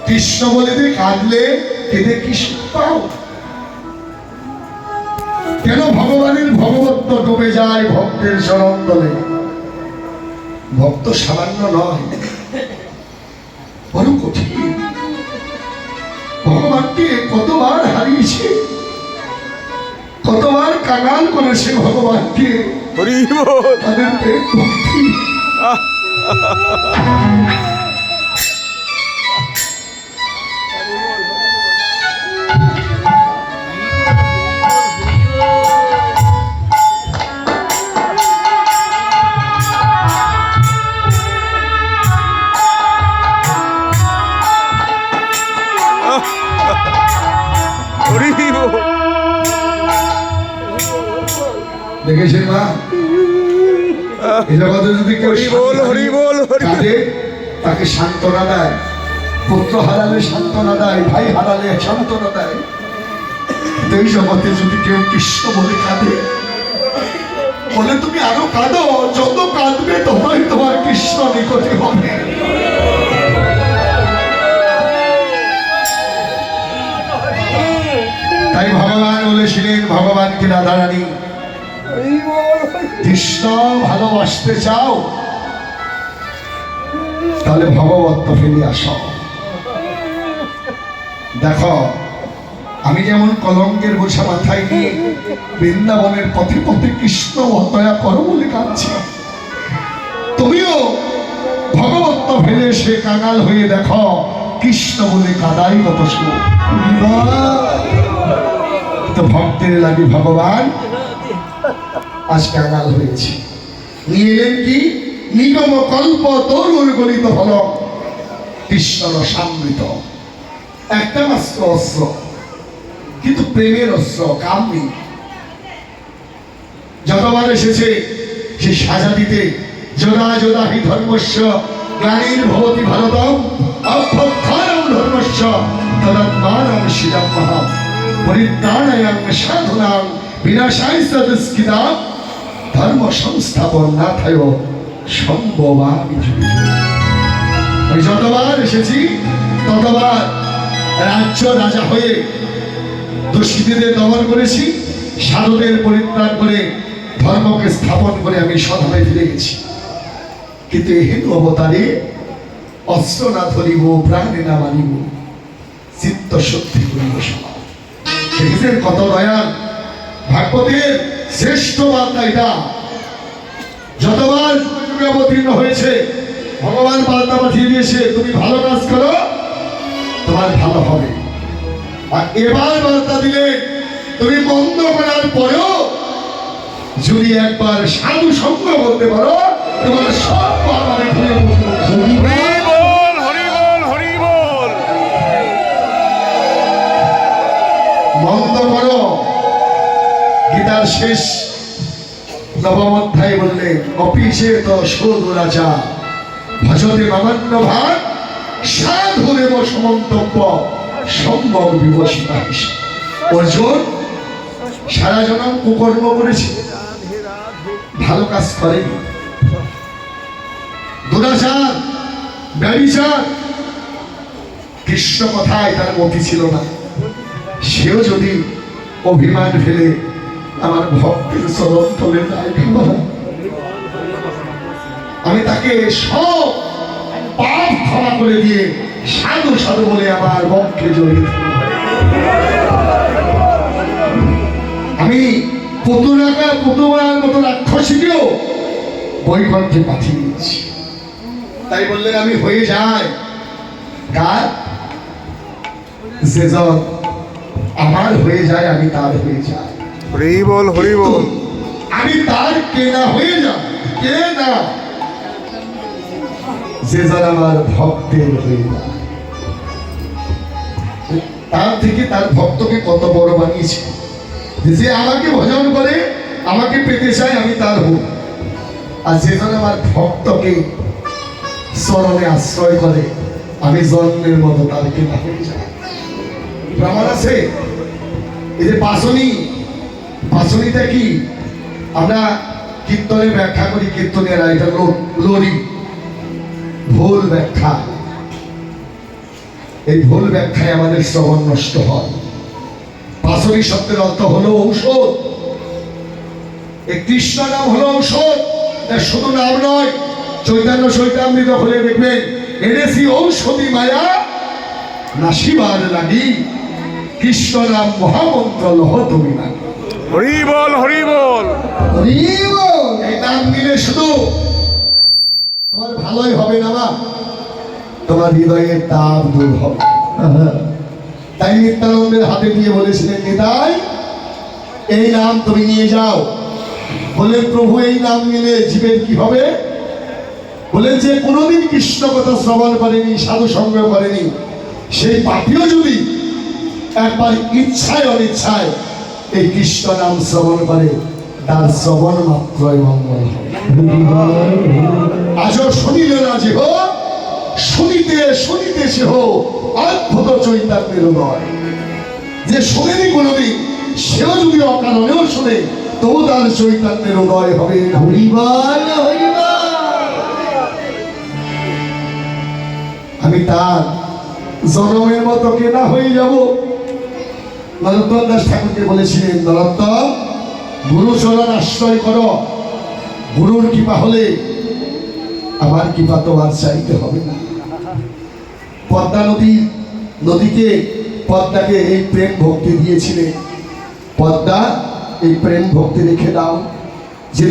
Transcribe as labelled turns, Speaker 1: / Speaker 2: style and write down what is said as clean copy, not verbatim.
Speaker 1: কৃষ্ণ বলিতে কাঁদলে কেঁদে কৃষ্ণ পাও? কেন ভগবানের ভগবত্ব ডুবে যায় ভক্তের চরণতলে? ভক্ত সামান্য নয়, বড় কঠিন। ভগবানকে কতবার হারিয়েছে, কতবার কাঙাল করেছে ভগবানকে। তাদের প্রেম ভক্তি দেখেছেন মা? এই জগতে যদি কেউ কাঁদে তাকে সান্ত্বনা দেয়, পুত্র হারালে সান্ত্বনা দেয়, ভাই হারালে সান্ত্বনা দেয়। এই জগতে যদি কেউ কৃষ্ণ বলে কাঁদে, বলে তুমি আরো কাঁদো, যত কাঁদবে ততই তোমার কৃষ্ণ নিকটে হবে। তাই ভগবান বলেছিলেন, ভগবানকে রাধারানী কৃষ্ণ ভালোবাসতে চাও তাহলে ভগবত্ব ফিরে আসো। দেখো, আমি যেমন কলঙ্কের বোঝা মাথায় নিয়ে বৃন্দাবনের পথে পথে কৃষ্ণ দয়া করো বলে কাঁদছি, তুমিও ভগবত্ব ফেলে সে কাঙাল হয়ে দেখো কৃষ্ণ বলে কাদাই কত সুখ। তো ভক্তের লাগে ভগবান আজ কাঙাল হয়েছে। নিয়ে এলেন কি? নিগম কল্প তরুর গলিত হল কৃষ্ণ রসামৃত। একটা মাত্র অস্ত্র, কিন্তু প্রেমের অস্ত্র, কাম নেই। যতবার এসেছে সে সাজা দিতে, যোদা যোদা হি ধর্মস্য গ্লানির ভবতি ভারতম অভ্যুত্থানম ধর্মস্য তদাত্মানং শিরামহম পরিত্রাণায়াং সাধুনাং বিনাশায় দুষ্কৃতাম ধর্ম সংস্থাপন না থায় সম্ভবামি। আমি যতবার এসেছি ততবার রাজ্য রাজা হয়ে দুষ্কৃতীদের দমন করেছি, সাধুদের পরিত্রাণ করে ধর্মকে স্থাপন করে আমি সধায় ফিরে গেছি। কিন্তু এই হিন্দু অবতারে অস্ত্র না ধরিব, প্রাণে না মানিব, চিত্ত শক্তি করিব সমাজ। দেখেছেন কত দয়াল ভাগবতের শ্রেষ্ঠ বার্তা এটা। যতবার যুগে অবতীর্ণ হয়েছে ভগবান বার্তা পাঠিয়ে দিয়েছে, তুমি ভালো কাজ করো তোমার ভালো হবে। আর এবার বার্তা দিলে তুমি বন্ধ করার পরেও যদি একবার সাধু সঙ্গ বলতে পারো তোমার সব পাপ আমি ধুয়ে বন্ধ করো। গীতার শেষ নবম অধ্যায় বললেন, অপিসে তো শোধ রাজা ভজতে মামান্য ভাগ সাধুরেব সমন্তব্য সম্ভব বিবশিতা। অর্জুন সারা জনম কুকর্ম করেছে, ভালো কাজ করেনি, দুরাচার ব্যভিচার, কৃষ্ণ কথায় তার মতি ছিল না। সেও যদি অভিমান ফেলে আমার ভক্তের চরণ তলে যায়, আমি তাকে সব পাপ ক্ষমা করে দিয়ে সাধু সাধু বলে আমার বক্ষে জড়িয়ে আমি পুতুমার মতো রাক্ষসীকেও বৈকুণ্ঠে পাঠিয়ে দিয়েছি। তাই বললেন আমি হয়ে যাই কার? যেজন আমার হয়ে যায় আমি তার হয়ে যাই।
Speaker 2: হরি বল, হরি বল।
Speaker 1: আমি তার কেনা হয়ে যাই, কে না, যেজন আমার ভক্তের হয়ে যায়। তার থেকে তার ভক্তকে কত বড় বানিয়েছে, যে আমাকে ভজন করে আমাকে পেতে চায় আমি তার হই। আর যেজন আমার ভক্তকে চরণে আশ্রয় করে আমি জন্মের মতো তার কেনা হয়ে যায়। প্রমাণ আছে। এই যে পাঁচনিটা কি আমরা কীর্তনে ব্যাখ্যা করি, কীর্তনেরা এটা লরি, ভুল ব্যাখ্যা। এই ভুল ব্যাখ্যায় আমাদের শ্রবণ নষ্ট হয়। পাশরি শব্দের অর্থ হলো ঔষধ। এই কৃষ্ণ নাম হলো ঔষধ। এটা শুধু নাম নয়, চৈতন্য চৈতামৃত হলে দেখবেন এনেছি ঔষধি মায়া নাসিবার লাগি, কৃষ্ণ নাম মহামন্ত্র লহ তুমি না।
Speaker 2: হরি বল হরি বল।
Speaker 1: এই নাম নিলে শুধু তোমার ভালোই হবে না, মা, তোমার হৃদয়ের তাপ দূর হবে। তাই নিত্যানন্দের হাতে দিয়ে বলেছিলেন, নিতাই এই নাম তুমি নিয়ে যাও। বলেন, প্রভু এই নাম নিলে জীবের কি হবে? বলেন, যে কোনোদিন কৃষ্ণ কথা শ্রবণ করেনি, সাধু সঙ্গ করেনি, সেই পাপীও যদি একবার ইচ্ছায় অনিচ্ছায় এই কৃষ্ণ নাম শ্রবণ করে, তার শ্রবণ মাত্রই মঙ্গল হবে। আজও শুনিল না যে হো, শুনিতে শুনিতে সে হো অদ্ভুত চৈতন্যের উদয়। যে শোনেনি কোনোদিন, সেও যদি অকারণেও শোনে, তবু তার চৈতন্যের উদয় হবে। হরিবল হরিবল। আমি তার জনমের মতো কেনা হয়ে যাব। নরোত্তম দাস ঠাকুরকে বলেছিলেন, নরোত্তম, গুরু চরণ আশ্রয় করো। গুরুর কৃপা হলে আমার কৃপা তোমার চাইতে হবে না। পদ্মা নদীকে পদ্মাকে এই প্রেম ভক্তি দিয়েছিলেন। পদ্মা, এই প্রেম ভক্তি রেখে দাও।